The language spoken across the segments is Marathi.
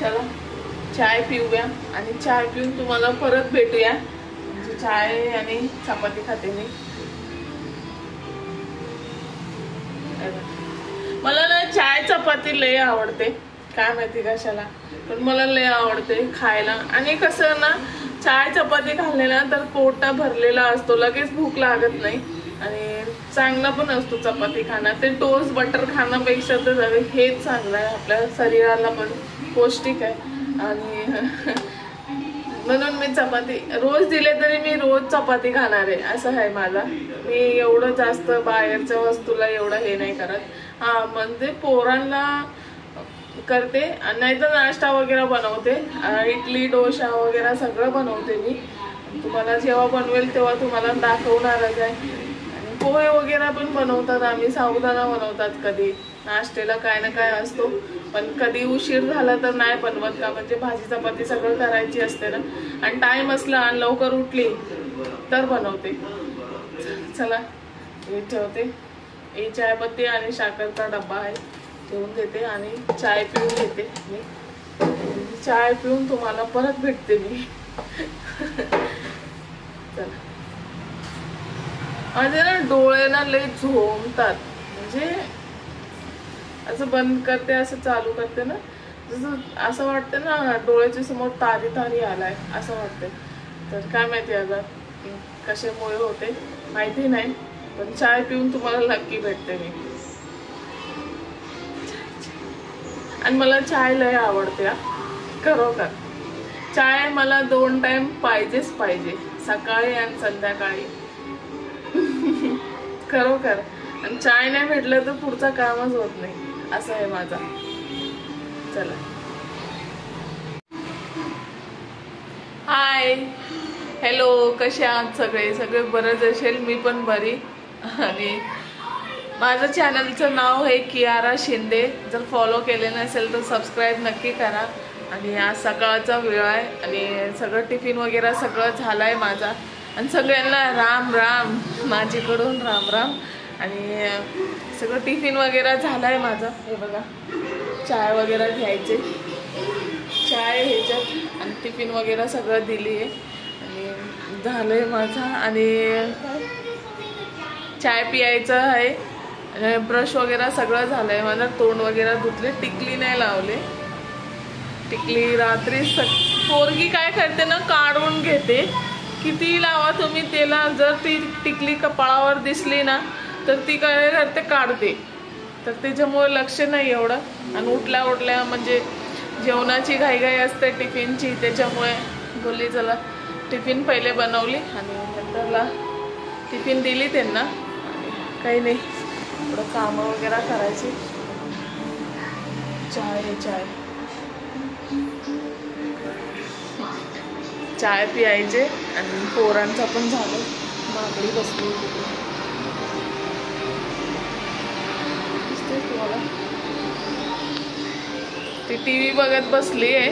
चला चाय पिऊया आणि चाय पिऊन तुम्हाला परत भेटूया। म्हणजे चाय आणि चपाती खाते मी। मला ना चाय चपाती लय आवडते, काय माहिती कशाला, पण मला लय आवडते खायला। आणि कसं ना चाय चपाती खाल्लेला तर पोट भरलेला असतो, लगेच भूक लागत नाही आणि चांगला पण असतो चपाती खाणं। ते टोस्ट बटर खाण्यापेक्षा तर हेच चांगलं आहे, आपल्या शरीराला पण पौष्टिक आहे। आणि म्हणून मी चपाती रोज दिले तरी मी रोज चपाती खाणार आहे असं आहे माझा। मी एवढं जास्त बाहेरच्या वस्तूला एवढं हे नाही करत। हा म्हणजे पोरांना करते, नाहीतर नाश्ता वगैरे बनवते, इडली डोसा वगैरे सगळं बनवते मी। तुम्हाला जेव्हा बनवेल तेव्हा तुम्हाला दाखवणारच आहे। आणि पोहे वगैरे पण बनवतात आम्ही, साबुदाणा बनवतात कधी, नाश्त्याला काय ना काय असतो। पण कधी उशीर झाला तर नाही बनवत का, म्हणजे भाजी चपाती सगळं करायची असते ना, आणि टाइम असला आणि लवकर उठली तर बनवते। चला हे ठेवते, ही चायपत्ती आणि साखरचा डब्बा आहे, ठेवून देते आणि चाय पिऊन घेते मी। चाय पिऊन तुम्हाला परत भेटते मी। चला माझे ना डोळे ना लय झोमतात, म्हणजे असं बंद करते असं चालू करते ना, जसं असं वाटतं ना डोळ्याच्या समोर तारी तारी आलाय असं वाटते। तर काय माहिती आता कशामुळे होते माहिती नाही, पण चाय पिऊन तुम्हाला नक्की भेटते मी। आणि मला चाय लय आवडते खरोखर। चाय मला 2 टाइम पाहिजेच पाहिजे, सकाळी आणि संध्याकाळी खरोखर। आणि चाय नाही भेटलं तर पुढचं कामच होत नाही असं आहे माझा। चला हाय हॅलो, कसे आहात सगळे? सगळे बरंच असेल, मी पण बरी। आणि माझं चॅनलचं नाव आहे कियारा शिंदे, जर फॉलो केले नसेल तर सबस्क्राईब नक्की करा। आणि आज सकाळचा वेळ आहे आणि सगळं टिफिन वगैरे सगळं झालं आहे माझा। आणि सगळ्यांना राम राम, माझ्याकडून राम राम। आणि सगळं टिफिन वगैरे झालं आहे माझं। हे बघा चाय वगैरे घ्यायचे, चाय ह्याच्यात आणि टिफिन वगैरे सगळं दिली आहे आणि झालं आहे माझा। आणि चाय पियायचं आहे, ब्रश वगैरे सगळं झालं आहे माझं, तोंड वगैरे धुतले, टिकली नाही लावले। टिकली रात्री पोरगी काय करते ना काढून घेते, किती लावा तुम्ही त्याला, जर ती टिकली कपाळावर दिसली ना तर ती काय करते काढते, तर त्याच्यामुळे लक्ष नाही एवढं। आणि उठल्या उठल्या म्हणजे जेवणाची घाईघाई असते टिफिनची, त्याच्यामुळे बोलली चला टिफिन पहिले बनवली आणि नंतरला टिफिन दिली त्यांना। काही नाही, थोडं कामं वगैरे करायची। चाय पियायचे आणि पोरांचा पण झालं, मागडी बसली तुम्हाला, ती टीव्ही बघत बसली आहे।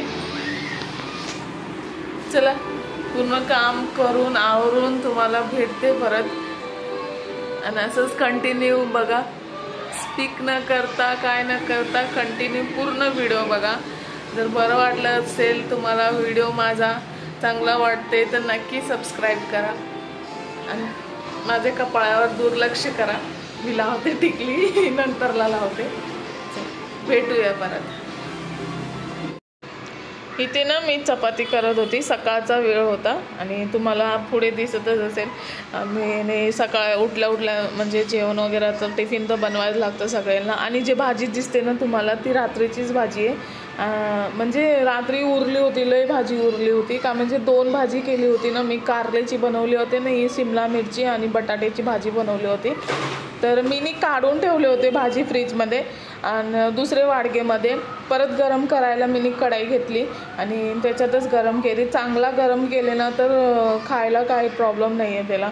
चला पूर्ण काम करून आवरून तुम्हाला भेटते परत। आणि असंच कंटिन्यू बघा, स्पीक न करता काय न करता कंटिन्यू पूर्ण व्हिडिओ बघा। जर बरं वाटलं असेल तुम्हाला व्हिडिओ माझा चांगला वाटते तर नक्की सबस्क्राईब करा आणि माझ्या कपाळावर दुर्लक्ष करा, मी लावते टिकली नंतरला लावते। भेटूया परत। इथे ना मी चपाती करत होती, सकाळचा वेळ होता आणि तुम्हाला पुढे दिसतच असेल मी सकाळ उठल्या म्हणजे जेवण वगैरे तर टिफिन तर बनवायला लागतं सगळ्यांना। आणि जे भाजी दिसते ना तुम्हाला ती रात्रीचीच भाजी आहे, म्हणजे रात्री उरली होती, लय भाजी उरली होती का, म्हणजे 2 भाजी केली होती ना मी, कारल्याची बनवली होती ना, ही शिमला मिरची आणि बटाट्याची भाजी बनवली होती। तर मी काढून ठेवले होते भाजी फ्रीजमध्ये आणि दुसरे वाडगेमध्ये, परत गरम करायला मी कढाई घेतली आणि त्याच्यातच गरम केली। चांगला गरम केले ना तर खायला काही प्रॉब्लेम नाही आहे त्याला।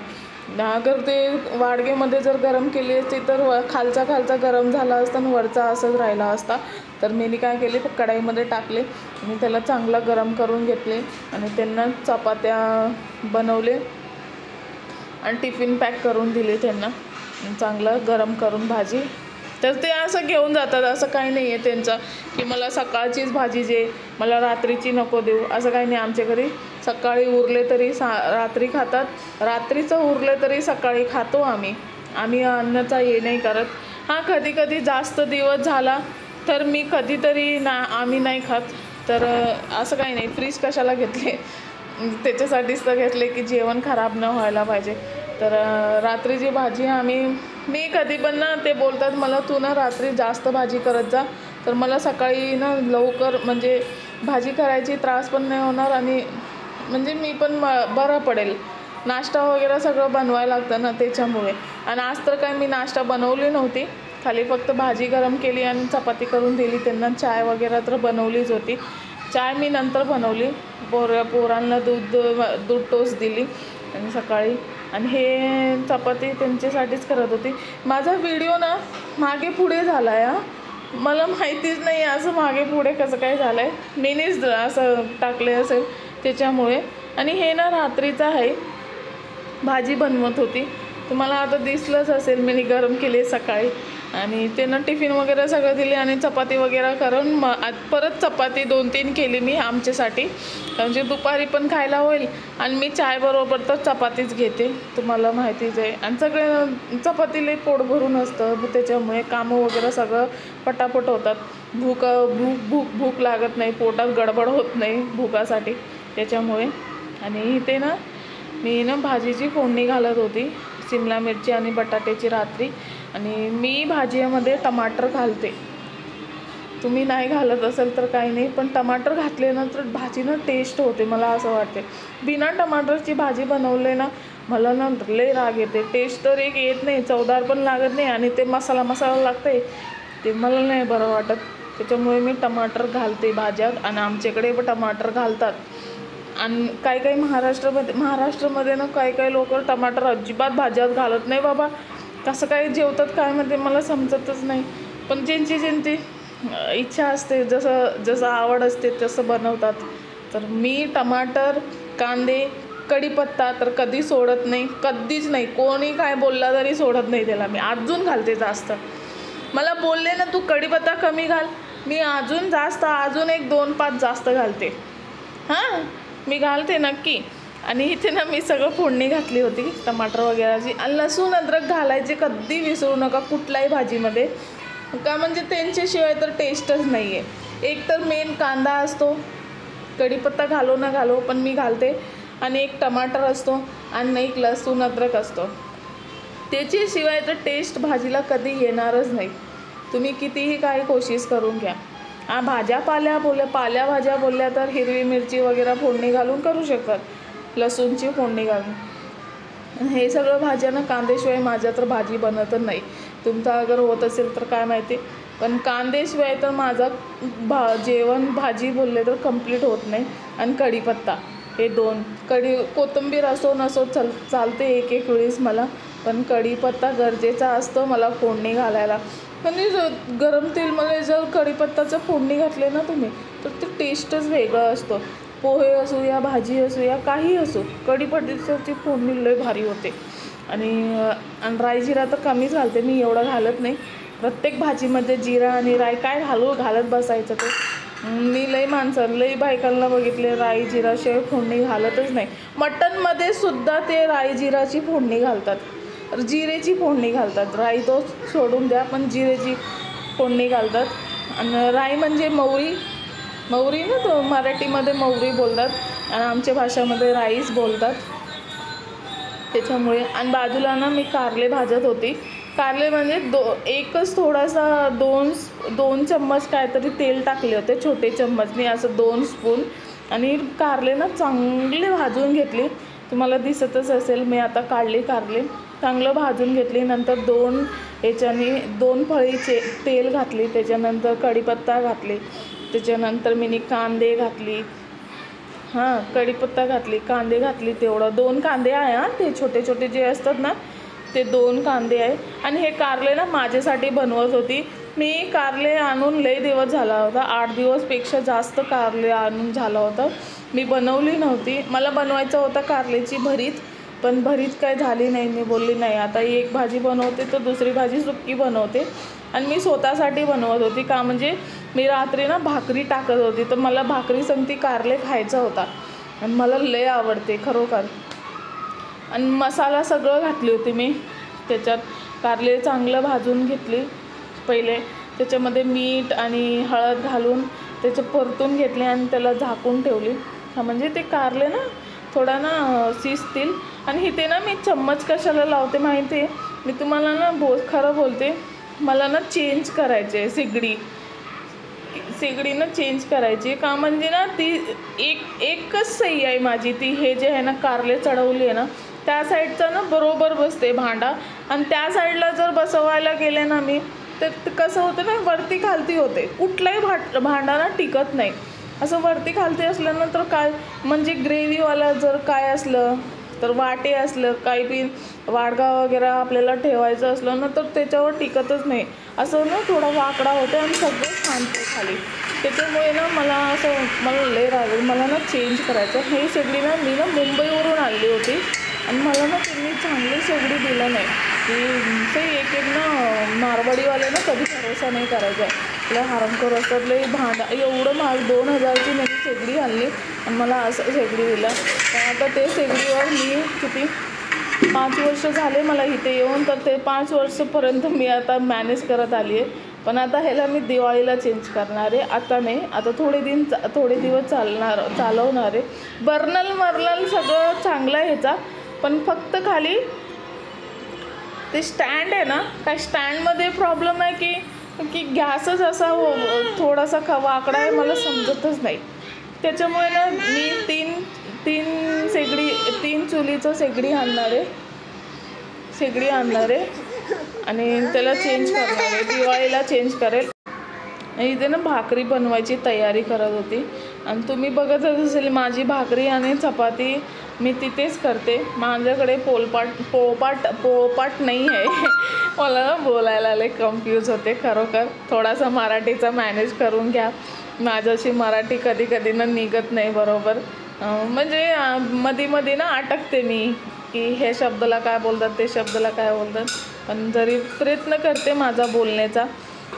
अगर ते वाडगेमध्ये जर गरम केली असती तर खालचा गरम झाला असता आणि वरचा असंच राहिला असता। तर मी काय केले, कढाईमध्ये टाकले आणि त्याला चांगला गरम करून घेतले आणि त्यांना चपात्या बनवले आणि टिफिन पॅक करून दिले त्यांना। चांगलं गरम करून भाजी तर ते असं घेऊन जातात. असं काही नाही आहे त्यांचं की मला सकाळचीच भाजी जे मला रात्रीची नको देऊ, असं काही नाही. आमच्या घरी सकाळी उरले तरी रात्री खातात, रात्रीचं उरले तरी सकाळी खातो आम्ही अन्नाचा हे नाही करत. हां, कधी कधी जास्त दिवस झाला तर मी कधीतरी आम्ही नाही खात. तर असं काही नाही. फ्रीज कशाला घेतले, त्याच्यासाठीच तर घेतले की जेवण खराब न व्हायला पाहिजे. तर रात्रीची भाजी मी कधी पण ना ते बोलतात मला तू ना रात्री जास्त भाजी करत जा, तर मला सकाळी ना लवकर म्हणजे भाजी करायची त्रास पण नाही होणार आणि म्हणजे मी पण बरं पडेल. नाश्ता वगैरे सगळं बनवायला लागतं ना त्याच्यामुळे. आणि आज तर काय मी नाश्ता बनवली नव्हती, खाली फक्त भाजी गरम केली आणि चपाती करून दिली त्यांना. चाय वगैरे तर बनवलीच होती. चाय मी नंतर बनवली, पोरांना दूध टोस्ट दिली आणि सकाळी. आणि हे चपाती त्यांच्यासाठीच करत होती. माझा व्हिडिओ ना मागे पुढे झाला आहे. मला माहितीच नाही असं मागे पुढे कसं काय झालं आहे, मीनीच असं टाकले असेल त्याच्यामुळे. आणि हे ना रात्रीचं आहे, भाजी बनवत होती, तुम्हाला आता दिसलंच असेल. मी गरम केली सकाळी आणि त्यांना टिफिन वगैरे सगळं दिले आणि चपाती वगैरे करून परत चपाती 2-3 केली मी आमच्यासाठी, म्हणजे दुपारी पण खायला होईल. आणि मी चायबरोबर तर चपातीच घेते, तुम्हाला माहितीच आहे. आणि सगळे चपातीला पोट भरून असतं, त्याच्यामुळे कामं वगैरे सगळं पटापट होतात. भूक लागत नाही, पोटात गडबड होत नाही भुकासाठी त्याच्यामुळे. आणि इथे ना मी ना भाजीची फोडणी घालत होती, शिमला मिरची आणि बटाट्याची रात्री. आणि मी भाजीमध्ये टमाटर घालते, तुम्ही नाही घालत असेल तर काही नाही, पण टमाटर घातले ना तर भाजी ना टेस्ट होते. मला असं वाटते बिना टमाटरची भाजी बनवले ना मला ना लय राग येते. टेस्ट तर एक येत नाही, चवदार पण लागत नाही आणि ते मसाला लागते, ते मला नाही बरं वाटत. त्याच्यामुळे मी टमाटर घालते भाज्यात. आणि आमच्याकडे टमाटर घालतात. आणि काही महाराष्ट्रामध्ये ना काही लोक टमाटर अजिबात भाज्यात घालत नाही. बाबा कसं काय जेवतात काय म्हणते मला समजतच नाही. पण ज्यांची इच्छा असते, जसं आवड असते तसं बनवतात. तर मी टमाटर, कांदे, कढीपत्ता तर कधी सोडत नाही, कधीच नाही. कोणी काय बोलला तरी सोडत नाही त्याला. मी अजून घालते जास्त. मला बोलले ना तू कढीपत्ता कमी घाल, मी अजून जास्त, अजून 1-2-5 जास्त घालते. हां, मी घालते नक्की. आणि इथे ना मी सगळं फोडणी घातली होती टमाटर वगैरेची. आणि लसूण अद्रक घालायचे कधी विसरू नका कुठल्याही भाजीमध्ये, का म्हणजे त्यांच्याशिवाय तर टेस्टच नाही आहे. एक तर मेन कांदा असतो, कढीपत्ता घालो ना घालो पण मी घालते. आणि एक टमाटर असतो आणि एक लसूण अद्रक असतो, त्याच्याशिवाय तर टेस्ट भाजीला कधी येणारच नाही. तुम्ही कितीही काही कोशिश करून घ्या. पालेभाज्या बोलल्या तर हिरवी मिरची वगैरे फोडणी घालून करू शकतात, लसूणची फोडणी घालून. हे सगळं भाज्या ना कांद्याशिवाय माझ्या तर भाजी बनतच नाही. तुमचा अगर होत असेल तर काय माहिती, पण कांद्याशिवाय तर माझा जेवण भाजी बोलले तर कंप्लीट होत नाही. आणि कढीपत्ता हे 2, कोथिंबीर असो नसो चालते एक वेळेस मला, पण कढीपत्ता गरजेचा असतो मला फोडणी घालायला. म्हणजे गरम तेलमध्ये जर कढीपत्ताचं फोडणी घातले ना तुम्ही तर ते टेस्टच वेगळं असतं. पोहे असू या भाजी असू या काही असो, कढीपत्त्याची फोडणी लय भारी होते. आणि राई जिरा तर कमीच घालते मी, एवढं घालत नाही. प्रत्येक भाजीमध्ये जिरा आणि राई काय घालत बसायचं ते. मी लई बायकांना बघितले राई जिराशिवाय फोडणी घालतच नाही. मटनमध्ये सुद्धा ते राई जिराची फोडणी घालतात, जिरेची फोडणी घालतात. राई तो सोडून द्या, पण जिरेची फोडणी घालतात. आणि राई म्हणजे मौरी ना, तो मराठीमध्ये मौरी बोलतात आणि आमच्या भाषामध्ये राईच बोलतात त्याच्यामुळे. आणि बाजूला ना मी कारले भाजत होती. कारले म्हणजे एकच थोडासा 2 चम्मच काहीतरी तेल टाकले होते, छोटे चम्मचने असं 2 स्पून. आणि कारले ना चांगले भाजून घेतली, तुम्हाला दिसतच असेल. मी आता काढले कारले, चांगलं भाजून घेतली. नंतर 2 फळीचे तेल घातली, त्याच्यानंतर कढीपत्ता घातली, त्याच्यानंतर मी कांदे घातली. कढीपत्ता घातली, कांदे घातली. तेवढं 2 कांदे आहे ते छोटे छोटे जे असतात ना ते 2 कांदे आहे. आणि हे कारले ना माझ्यासाठी बनवत होती मी. कारले आणून लई दिवस झाला होता, 8 दिवसपेक्षा जास्त कारले आणून झाला होता. मी बनवली नव्हती, मला बनवायचं होतं कारल्याची भरीत, पण भरीत काय झाली नाही. मी बोलली नाही आता एक भाजी बनवते तर दुसरी भाजी सुक्की बनवते. आणि मी स्वतःसाठी बनवत होती का म्हणजे मी रात्री ना भाकरी टाकत होती, तर मला भाकरी संगती कारले खायचा होता आणि मला लय आवडते खरोखर. आणि मसाला सगळं घातली होती मी त्याच्यात. कारले चांगलं भाजून घेतली पहिले, त्याच्यामध्ये मीठ आणि हळद घालून त्याचं परतून घेतले आणि त्याला झाकून ठेवली. म्हणजे ते कारले ना थोडा ना शिजतील. आणि इथे ना मी चम्मच कशाला लावते माहिती आहे, मी तुम्हाला ना खरं बोलते, मला ना चेंज करायचे आहे शेगडी ना चेंज करायची का म्हणजे ना ती एकच सही आहे माझी, ती हे जे आहे ना कारले चढवली आहे ना त्या साईडचं ना बरोबर बसते भांडा, आणि त्या साईडला जर बसवायला गेले ना मी तर कसं होतं ना वरती खालती होते, कुठलाही भांडा ना टिकत नाही. असं वरती खालती असल्यानंतर काय म्हणजे ग्रेव्हीवाला जर काय असलं तर वाटे असलं काही बी वाडगा वगैरे आपल्याला ठेवायचं असलं ना तर त्याच्यावर टिकतच नाही, असं ना थोडा वाकडा होते आणि सगळं सांडते खाली. त्याच्यामुळे ना मला लय राग, मला ना चेंज करायचं. हे शेगडी ना मी ना मुंबईवरून आणली होती आणि मला ना त्यांनी चांगली शेगडी दिलं नाही. ते एक ना मारवाडीवाले ना कधी भरोसा नाही करायचा, आपल्या हरामखोर असतात. लई भांडा एवढं महाग 2000ची माझी शेगडी आणली आणि मला असं शेगडी दिला. पण आता ते शेगडीवर मी किती 5 वर्ष झाले मला इथे येऊन, तर ते 5 वर्षपर्यंत मी आता मॅनेज करत आली आहे. पण आता ह्याला मी दिवाळीला चेंज करणार आहे, आता नाही, आता थोडे दिवस चालवणार आहे. बर्नल सगळं चांगलं आहे ह्याचा, पण फक्त खाली ते स्टँड आहे ना, काय स्टँडमध्ये प्रॉब्लेम आहे की गॅसच असा थोडासा वाकडा आहे, मला समजतच नाही. त्याच्यामुळे ना मी तीन चुलीचं शेगडी आणणार आहे आणि त्याला चेंज करणार आहे, दिवाळीला चेंज करेल. आणि इथे ना भाकरी बनवायची तयारी करत होती आणि तुम्ही बघतच असेल माझी भाकरी आणि चपाती मी तिथेच करते. माझ्याकडे पोळपाट नाही आहे. मला बोलायला लय कन्फ्यूज होते खरोखर. थोडासा मराठीचा मॅनेज करून घ्या, माझ्याशी मराठी कधी ना निघत नाही बरोबर. म्हणजे मध्ये ना अटकते मी की हे शब्दाला काय बोलतात ते शब्दाला काय बोलतात, पण जरी प्रयत्न करते माझा बोलण्याचा.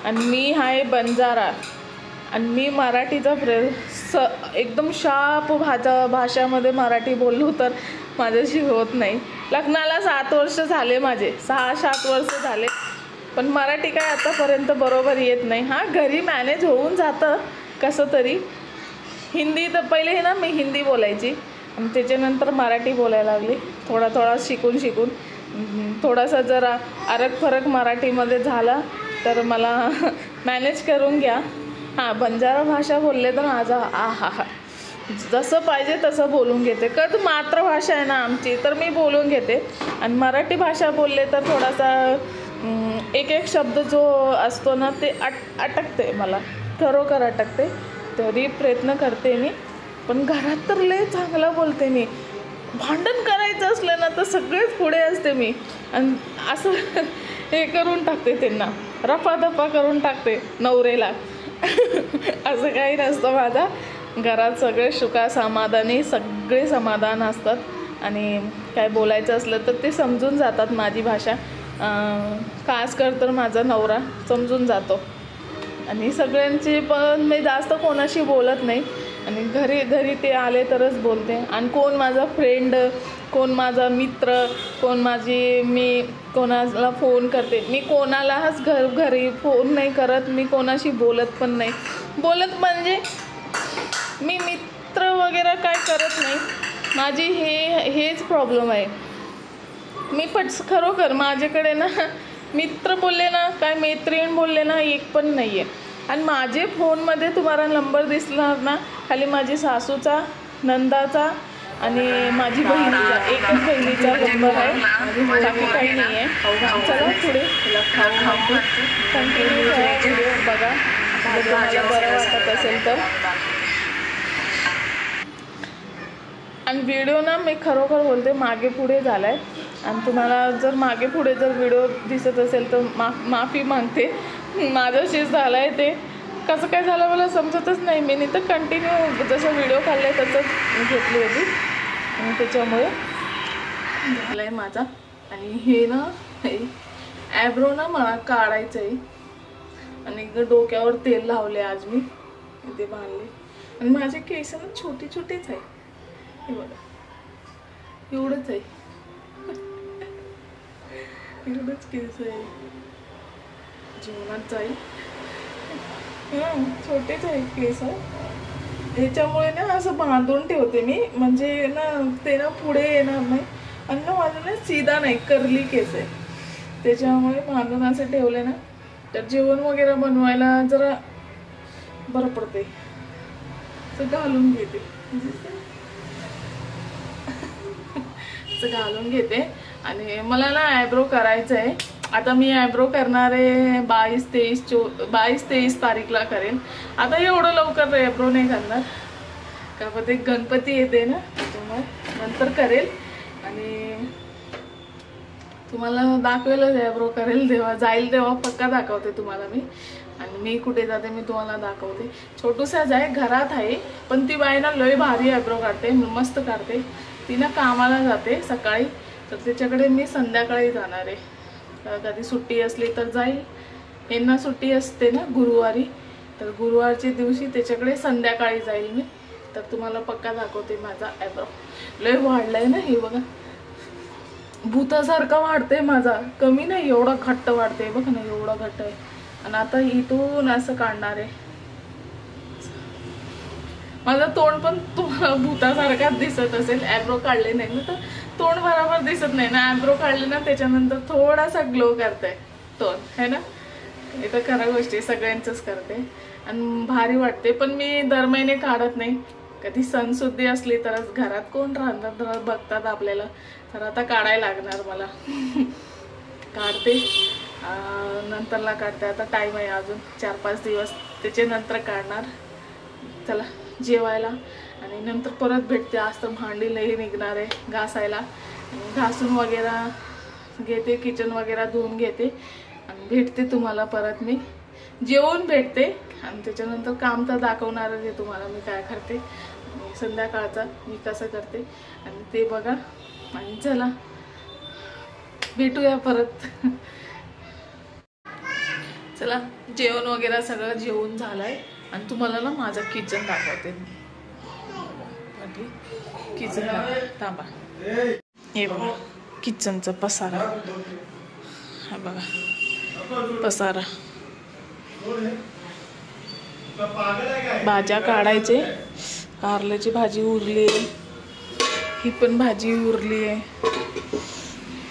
आणि मी आहे बंजारा आणि मी मराठीचा एकदम शार्प भाषामध्ये मराठी बोललो तर माझ्याशी होत नाही. लग्नाला 7 वर्ष झाले, माझे 6-7 वर्ष झाले, पण मराठी काय आतापर्यंत बरोबर येत नाही. हां, घरी मॅनेज होऊन जातं कसं तरी. हिंदी तर पहिले ना मी हिंदी बोलायची आणि त्याच्यानंतर मराठी बोलायला लागली, थोडा शिकून थोडासा जरा फरक मराठीमध्ये झाला तर मला मॅनेज करून घ्या. हां, बंजारा भाषा बोलले तर माझा हा जसं पाहिजे तसं बोलून घेते. मातृभाषा आहे ना आमची, तर मी बोलून घेते. आणि मराठी भाषा बोलले तर थोडासा एक शब्द जो असतो ना ते अटकते, मला खरोखर अटकते. तरी प्रयत्न करते मी, पण घरात तर लय चांगलं बोलते मी. भांडण करायचं असलं ना तर सगळेच पुढे असते मी आणि असं हे करून टाकते, त्यांना रफादफा करून टाकते नवरेला. असं काही नसतं माझा घरात. सगळे समाधानी सगळे समाधान असतात आणि काय बोलायचं असलं तर ते समजून जातात माझी भाषा. खास कर तर माझा नवरा समजून जातो. आणि सगळ्यांची पण मी जास्त कोणाशी बोलत नाही आणि घरी ते आले तरच बोलते. आणि कोण माझा फ्रेंड, कोण माझा मित्र, मी कोणाला फोन करते. मी कोणालाच घरी फोन नाही करत, मी कोणाशी बोलत पण नाही. म्हणजे मी मित्र वगैरे काय करत नाही. माझी हेच प्रॉब्लेम आहे. मी खरोखर माझ्याकडे ना मित्र बोलले ना काय मैत्रीण बोलले ना एक पण नाही आहे. आणि माझे फोनमध्ये तुम्हाला नंबर दिसणार ना खाली माझी सासूचा, नंदाचा आणि माझी बहिणीचा, एकच बहिणीचा नंबर आहे, बाकी काही नाही आहे. चला पुढे कंटिन्यू बघा, तुम्हाला बरं वाटत असेल तर. आणि व्हिडिओ ना मी खरोखर बोलते मागे पुढे झाला आहे आणि तुम्हाला जर मागे पुढे जर व्हिडिओ दिसत असेल तर माफी मागते. माझ्याशीच झालं आहे ते, कसं काय झालं मला समजतच नाही. मी नाही तर कंटिन्यू जसं व्हिडिओ काढले तसंच घेतली होती आणि त्याच्यामुळे झालं आहे माझा. आणि हे ना ॲब्रो ना मला काढायचं आहे, आणि डोक्यावर तेल लावले आज मी, इथे बांधले. आणि माझे केस ना छोटे छोटेच आहे, हे बघा एवढंच आहे, एवढंच केस आहे. जीवनात जाईल, छोटेच आहे केस. ह्याच्यामुळे ना असं बांधून ठेवते मी, म्हणजे ना ते ना पुढे येणार नाही. आणि ना माझं ना सीधा नाही, कर्ली केस आहे, त्याच्यामुळे बांधून असं ठेवले ना तर जेवण वगैरे बनवायला जरा बरं पडते. असं घालून घेते, असं घालून घेते. आणि मला ना आयब्रो करायचं आहे. आता मी आयब्रो करणार आहे 22-23 तारीखला करेन. आता एवढं लवकर आयब्रो नाही करणार, का पण ते गणपती येते ना, त्याच्यामुळे नंतर करेल. आणि तुम्हाला दाखवेलच, आयब्रो करेल तेव्हा, जाईल तेव्हा पक्का दाखवते तुम्हाला मी. आणि मी कुठे जाते मी तुम्हाला दाखवते. छोटूसाच आहे, घरात आहे, पण ती बाई ना लय भारी आयब्रो काढते, मस्त काढते. ती ना कामाला जाते सकाळी, तर त्याच्याकडे मी संध्याकाळी जाणार आहे. कधी सुट्टी असली तर जाईल. यांना सुट्टी असते ना गुरुवारी, तर गुरुवारच्या दिवशी त्याच्याकडे संध्याकाळी जाईल मी. तर तुम्हाला पक्का दाखवते माझा आयब्रो. लय वाढलाय ना, हे बघा भूतासारखा वाढते माझा, कमी नाही, एवढा घट्ट वाढते बघा ना, एवढा घट्ट आहे. आणि आता इथून असं काढणार आहे. माझं तोंड पण तुम्हाला भूतासारखाच दिसत असेल, आयब्रो काढले नाही ना तर तोंड बरोबर दिसत नाही ना. आयब्रो काढले ना त्याच्यानंतर थोडासा ग्लो करते तोंड, है ना. हे तर खरं गोष्टी सगळ्यांचंच करते आणि भारी वाटते. पण मी दर महिने काढत नाही, कधी सणसुद्धी असली तरच. घरात कोण राहतात बघतात आपल्याला, तर आता काढायला लागणार मला. काढते, नंतरला काढते. आता टाईम आहे अजून 4-5 दिवस, त्याच्यानंतर काढणार. चला जेवायला, आणि नंतर परत भेटते. आज तर भांडी लई निघणार आहे घासायला. घासून वगैरे घेते, किचन वगैरे धुवून घेते आणि भेटते तुम्हाला परत. मी जेवून भेटते आणि त्याच्यानंतर काम तर दाखवणारच आहे तुम्हाला मी काय करते, संध्याकाळचा मी कसं करते आणि ते बघा. आणि चला भेटूया परत. चला जेवण वगैरे सगळं जेवून झालंय आणि तुम्हाला ना माझं किचन दाखवते. किचन थांबा, हे बघा किचनचा पसारा, हा बघा पसारा. भाज्या काढायचे, कारल्याची भाजी उरली, ही पण भाजी उरली आहे,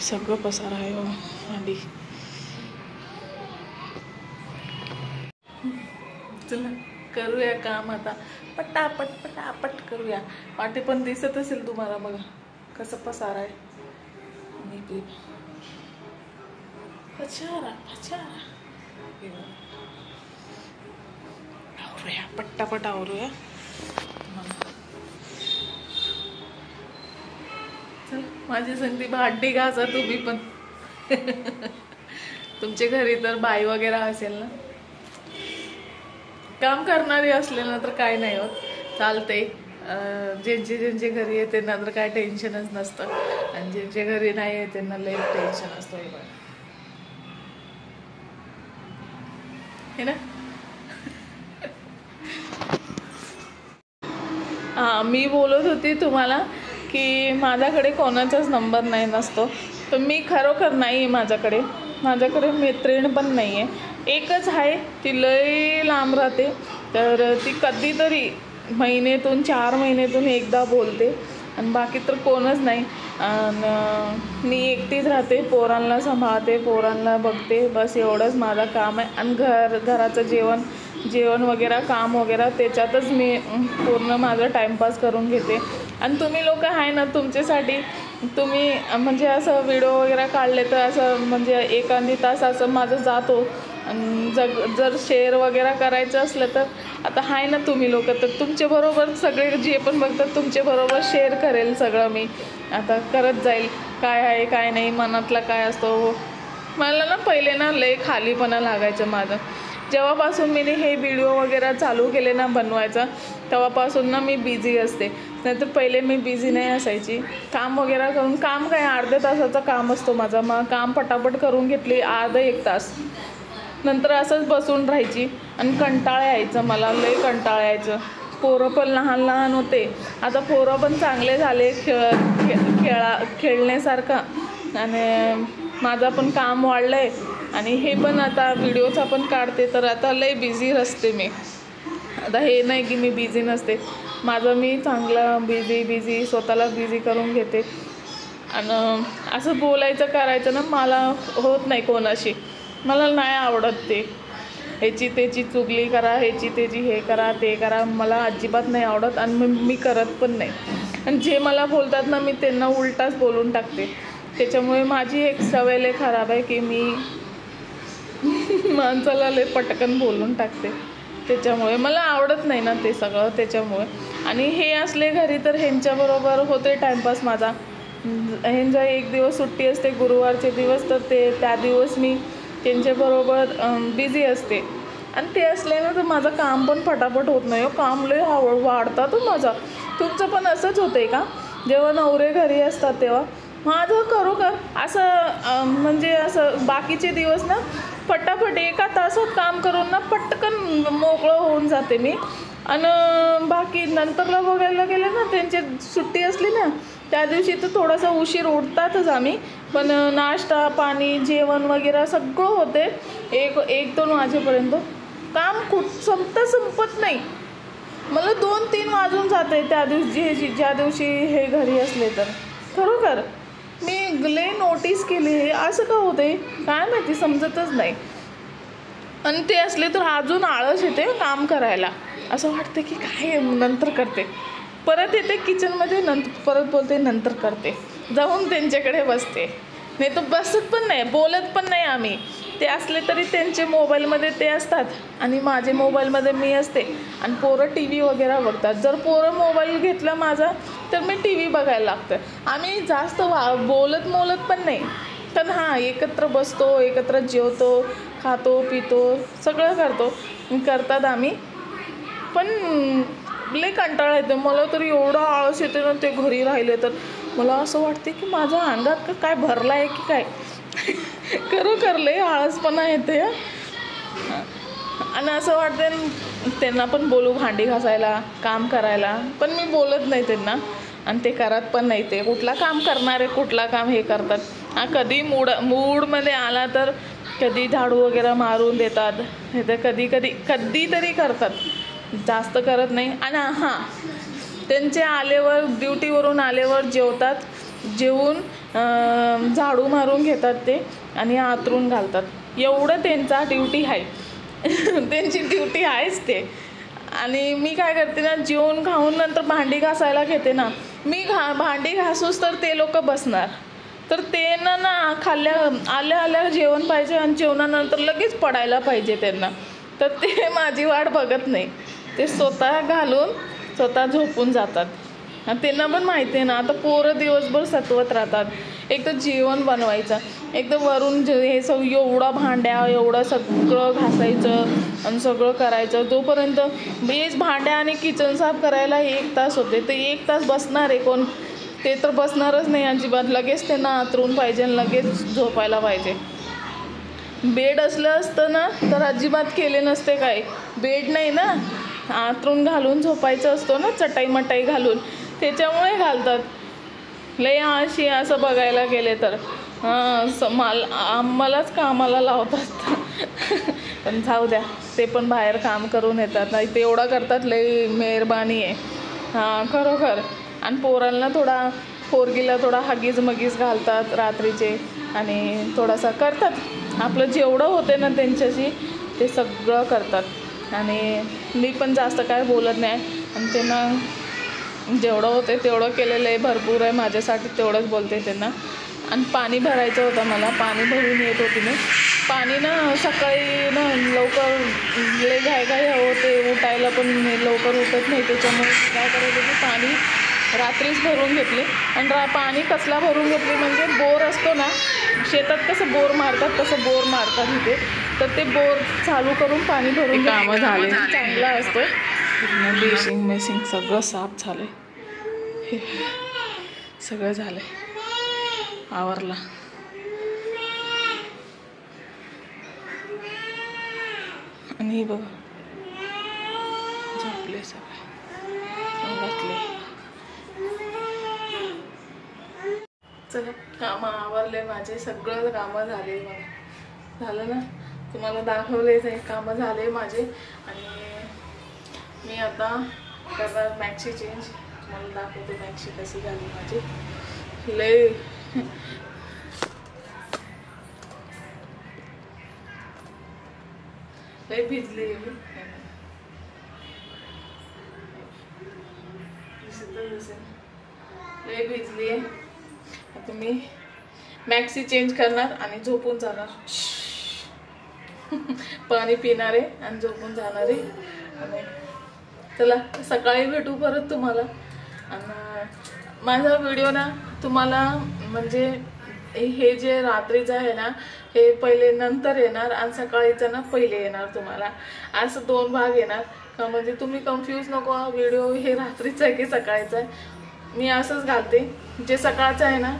सगळं पसारा आहे बघा. भांडी चला करूया काम आता, पटापट पटापट करूया. वाटे पण दिसत असेल तुम्हाला, बघा कसं पसारा आहे. आवरूया, पटापट आवरूया. चल माझी संगती भांडी घासा तुम्ही पण. तुमच्या घरी तर बाई वगैरे असेल ना, काम करणारी असले ना तर काय नाही होत, चालते. ज्यांचे घरी येते ना तर काय टेन्शनच नसतं, आणि ज्यांच्या घरी नाही येते त्यांना लई टेन्शन असतं हे ना. मी बोलत होती तुम्हाला की माझ्याकडे कोणाचाच नंबर नाही नसतो, तर मी खरोखर नाही आहे. माझ्याकडे मैत्रीण पण नाही आहे, एकच आहे, ती लई लांब राहते. तर ती कधीतरी महिन्यातून 4 महिन्यातून एकदा बोलते, आणि बाकी तर कोणच नाही. मी एकटीच राहते, पोरांना सांभाळते, पोरांना बघते, बस एवढंच माझं काम आहे. आणि घराचं जेवण वगैरे काम वगैरे त्याच्यातच मी पूर्ण माझं टाईमपास करून घेते. आणि तुम्ही लोक आहे ना, तुमच्यासाठी तुम्ही म्हणजे असं व्हिडिओ वगैरे काढले तर असं म्हणजे 1-2 तास असं माझं जातो. आणि जर शेअर वगैरे करायचं असलं तर आता आहे ना तुम्ही लोक, तर तुमच्याबरोबर सगळे जे पण बघतात तुमच्याबरोबर शेअर करेल सगळं. मी आता करत जाईल, काय आहे काय नाही, मनातला काय असतो. मला ना पहिले ना लय खालीपणा लागायचं माझं. जेव्हापासून मी हे व्हिडिओ वगैरे चालू केले ना बनवायचं, तेव्हापासून ना मी बिझी असते. नाहीतर पहिले मी बिझी नाही असायची. काम वगैरे करून, काम काय अर्ध्या तासाचं काम असतो माझं, मग काम पटापट करून घेतली, अर्धा 1 तास नंतर असंच बसून राहायची आणि कंटाळा यायचं, मला लई कंटाळा यायचं. पोरं पण लहान लहान होते, आता पोरं पण चांगले झाले खेळण्यासारखं, आणि माझं पण काम वाढलं आहे आणि हे पण आता व्हिडिओचा पण काढते, तर आता लई बिझी असते मी. आता हे नाही की मी बिझी नसते, माझं मी चांगलं बिझी स्वतःला बिझी करून घेते. आणि असं बोलायचं करायचं ना मला होत नाही कोणाशी, मला नाही आवडत ते. ह्याची त्याची चुगली करा, ह्याची त्याची हे करा ते करा, मला अजिबात नाही आवडत आणि मी करत पण नाही. आणि जे मला बोलतात ना मी त्यांना उलटाच बोलून टाकते. त्याच्यामुळे माझी एक सवय लय खराब आहे की मी माणसाला लय पटकन बोलून टाकते. त्याच्यामुळे मला आवडत नाही ना ते सगळं, त्याच्यामुळे. आणि हे असले घरी तर ह्यांच्याबरोबर होते टाईमपास माझा. ह्यांचा एक दिवस सुट्टी असते गुरुवारचे दिवस, तर त्या दिवस मी त्यांच्याबरोबर बिझी असते. आणि ते असले ना तर माझं काम पण फटाफट होत नाही. काम लय वाढतात माझा. तुमचं पण असंच होतं आहे का? जेव्हा नवरे घरी असतात तेव्हा माझं खरोखर असं म्हणजे असं बाकीचे दिवस ना फटाफट एका तासात काम करून ना पटकन मोकळं होऊन जाते मी. आणि बाकी नंतरला बघायला गेलं ना त्यांची सुट्टी असली ना त्या दिवशी तर थोडासा उशीर उठतातच आम्ही, पण नाश्ता पाणी जेवण वगैरे सगळं होते 1-2 वाजेपर्यंत. काम संपत नाही. मला 2-3 वाजून जाते त्या दिवशी, ज्या दिवशी हे घरी असले तर. खरोखर मी लय नोटीस केली हे असं का होते काय माहिती, समजतच नाही. आणि ते असले तर अजून आळस येते काम करायला, असं वाटतं की काय नंतर करते. परत येते किचनमध्ये, परत बोलते नंतर करते, जाऊन त्यांच्याकडे बसते. नाही तर बसत पण नाही, बोलत पण नाही आम्ही. ते असले तरी त्यांचे मोबाईलमध्ये ते असतात आणि माझे मोबाईलमध्ये मी असते. आणि पोरं टी व्ही वगैरे बघतात. जर पोरं मोबाईल घेतला माझा तर मी टी व्ही बघायला लागतं. आम्ही जास्त बोलत पण नाही. पण हां एकत्र बसतो, एकत्र जेवतो, खातो पितो, सगळं करतात आम्ही. पण लय कंटाळा येतो मला तर, एवढा आळस येते ना ते घरी राहिले तर. मला असं वाटते की माझ्या अंगात काय भरलं आहे की काय. खरोखर लय आळसपणा येते. आणि असं वाटतं त्यांना पण बोलू भांडी घासायला, काम करायला, पण मी बोलत नाही त्यांना आणि ते करत पण नाही. ते कुठला काम करणारे, कुठला काम हे करतात. हां कधी मूडमध्ये आला तर कधी झाडू वगैरे मारून देतात, हे तर कधीतरी करतात, जास्त करत नाही. आणि हां त्यांचे आल्यावर ड्युटीवरून आल्यावर जेवतात, जेवून झाडू मारून घेतात ते आणि आतरून घालतात. एवढं त्यांचा ड्युटी आहे. त्यांची ड्युटी आहेच ते. आणि मी काय करते ना, जेवून खाऊन नंतर भांडी घासायला घेते ना, मी भांडी घासूस तर ते लोक बसणार. तर ते ना आल्या जेवण पाहिजे आणि जेवणानंतर लगेच पडायला पाहिजे त्यांना. तर ते माझी वाट बघत नाही, ते स्वतः घालून स्वतः झोपून जातात. आणि त्यांना पण माहिती आहे ना आता पोरं दिवसभर सतवत राहतात. एक तर जेवण बनवायचं, एक तर वरून हे सगळं एवढा भांड्या एवढं सगळं घासायचं आणि सगळं करायचं. जोपर्यंत बेस भांड्या आणि किचन साफ करायला 1 तास होते, तर 1 तास बसणार आहे कोण? ते तर बसणारच नाही अजिबात. लगेच त्यांना आतरून पाहिजे आणि लगेच झोपायला पाहिजे. बेड असलं असतं ना तर अजिबात केले नसते काय. बेड नाही ना, आतरून घालून झोपायचं असतो ना, चटाई मटाई घालून, त्याच्यामुळे घालतात. लय आळशी असं बघायला गेले तर. आम्हालाच कामाला लावतात. पण जाऊ द्या, ते पण बाहेर काम करून येतात. नाही ते एवढं करतात, लय मेहरबानी आहे. हां खरोखर. आणि पोरगीला थोडा हगीज मगीज घालतात रात्रीचे आणि थोडासा करतात आपलं जेवढं होते ना त्यांच्याशी ते सगळं करतात. आणि मी पण जास्त काय बोलत नाही आणि त्यांना जेवढं होते तेवढं केलेलं आहे, भरपूर आहे माझ्यासाठी, तेवढंच बोलते त्यांना. आणि पाणी भरायचं होतं मला, पाणी भरून येत होती मी. पाणी ना सकाळी ना लवकर लय घाई होते उठायला, पण लवकर उठत नाही. त्याच्यामुळे काय करायचं की पाणी रात्रीच भरून घेतली. आणि पाणी कसला भरून घेतली म्हणजे बोर असतो ना शेतात, कसं बोर मारतात तसं बोर मारतात इथे. तर ते बोर चालू करून पाणी भरून कामं झाले, चांगला असतो. बेसिंग मेसिंग सगळं साफ झालं, सगळं झालं, आवरला. आणि बघा झोपले सगळे बसले. चला कामं आवरले माझे, सगळं कामं झाले. मला झालं ना, तुम्हाला दाखवलेच आहे कामं झाले माझे. आणि मी आता करणार मॅक्सी चेंज. तुम्हाला दाखवते मॅक्सी कशी झाली माझी. लय लय भिजली मी, लय भिजली आहे. आता मी मॅक्सी चेंज करणार आणि झोपून जाणार. पाणी पिणार आहे आणि झोपून जाणार आहे. आणि चला सकाळी भेटू परत तुम्हाला. आणि माझा व्हिडिओ ना तुम्हाला म्हणजे हे जे रात्रीचं आहे ना हे पहिले नंतर येणार आणि सकाळीचं ना पहिले येणार तुम्हाला. असं 2 भाग येणार का, म्हणजे तुम्ही कन्फ्यूज नको व्हिडिओ हे रात्रीचं आहे की सकाळचं आहे. मी असंच घालते, जे सकाळचं आहे ना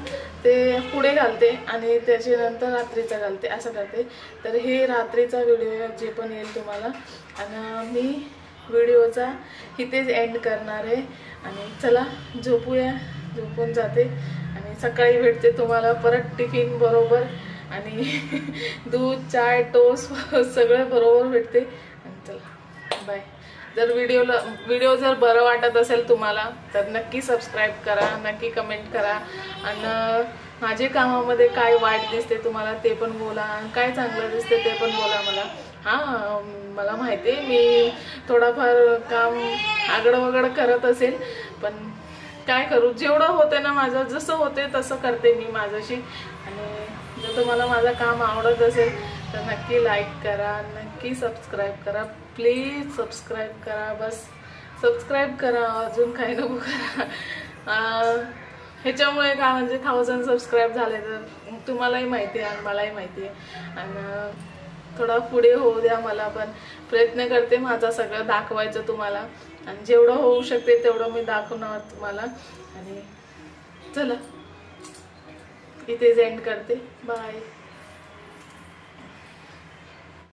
ते पुढे घालते आणि त्याच्यानंतर रात्रीचं घालते, असं करते. तर हे रात्रीचा व्हिडिओ जे पण येईल तुम्हाला. आणि मी व्हिडिओचा इथेच एंड करणार आहे. आणि चला झोपूया, झोपून जाते आणि सकाळी भेटते तुम्हाला परत टिफिन बरोबर. आणि दूध चाय टोस्ट सगळं बरोबर भेटते. आणि चला बाय. जर व्हिडिओ जर बरं वाटत असेल तुम्हाला तर नक्की सबस्क्राईब करा, नक्की कमेंट करा. आणि माझे कामामध्ये काय वाईट दिसते तुम्हाला ते पण बोला, काय चांगलं दिसते ते पण बोला मला. हां मला माहिती आहे मी थोडाफार काम आगडं वगडं करत असेल, पण काय करू, जेवढं होते ना माझं, जसं होते तसं करते मी माझ्याशी. आणि जर तुम्हाला माझं काम आवडत असेल तर नक्की लाईक करा, नक्की सबस्क्राईब करा. प्लीज सबस्क्राईब करा, बस सबस्क्राईब करा, अजून काही नको करा. ह्याच्यामुळे काय म्हणजे 1000 सबस्क्राईब झाले तर तुम्हालाही माहिती आहे आणि मलाही माहिती आहे. आणि थोडा पुढे होऊ द्या मला पण. प्रयत्न करते माझा सगळं दाखवायचं तुम्हाला आणि जेवढं होऊ शकते तेवढं मी दाखवणार तुम्हाला. आणि चला इथेच एंड करते. बाय.